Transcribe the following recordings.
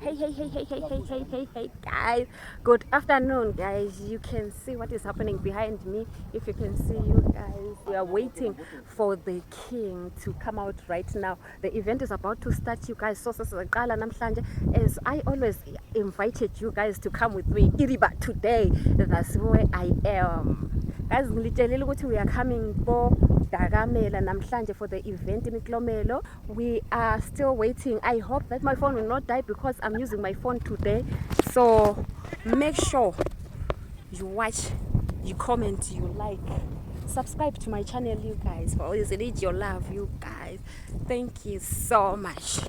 Hey, guys. Good afternoon, guys. You can see what is happening behind me. If you can see, you guys, we are waiting for the king to come out right now. The event is about to start, you guys. So, as I always invited you guys to come with me, Iriba, today, that's where I am. Guys, we are coming for Dagamela namhlanje for the event in Iklomelo. We are still waiting. I hope that my phone will not die because I'm using my phone today. So make sure you watch, you comment, you like, subscribe to my channel, you guys. For always need your love, you guys. Thank you so much.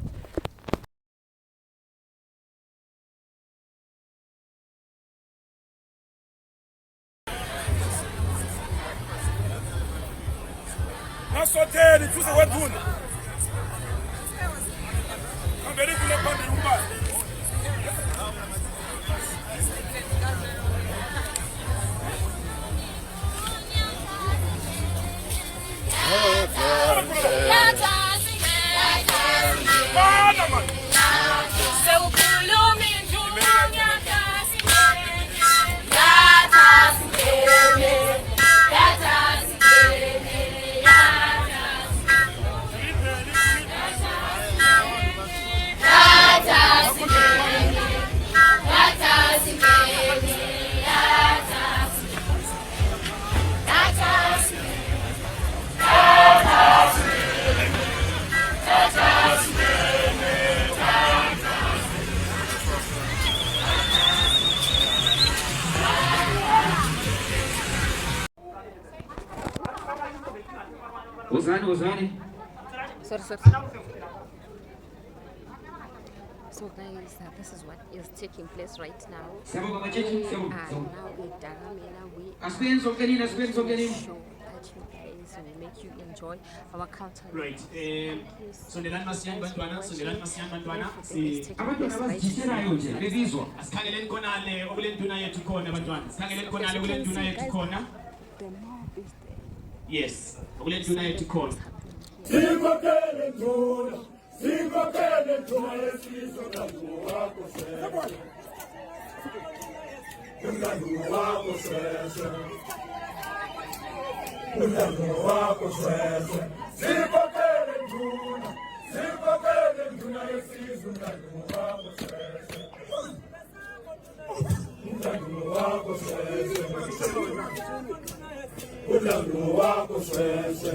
Nasoteli tuze weduna. Kamberi kule pande nyumba. Uzani. Sorry. So guys, this is what is taking place right now. Now in Dagamela, we are show that you guys will make you enjoy our culture. Right. Sondelani masinyani bantwana. Abantwana bazijiselayo nje bebizwa. Asikhangeleni khona le okulenduna yethu khona bantwana. Sikhangeleni khona le okulenduna yethu khona. The mob is there. Yes, okulenduna yethu khona. Sikokele nduna yesizwe umlandu wako sese. Umlandu wako sese. Sikokele nduna yesizwe umlandu wako sese. Umlandu wako sese. Umlandu wako sese.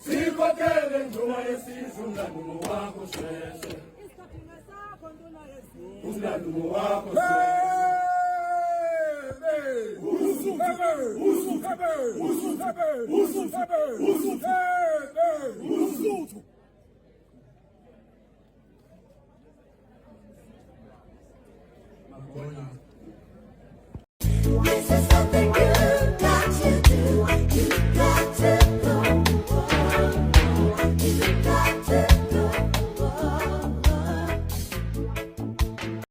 Sikokele nduna yesizwe umlandu wako sese. Umlandu wako sese. Usu.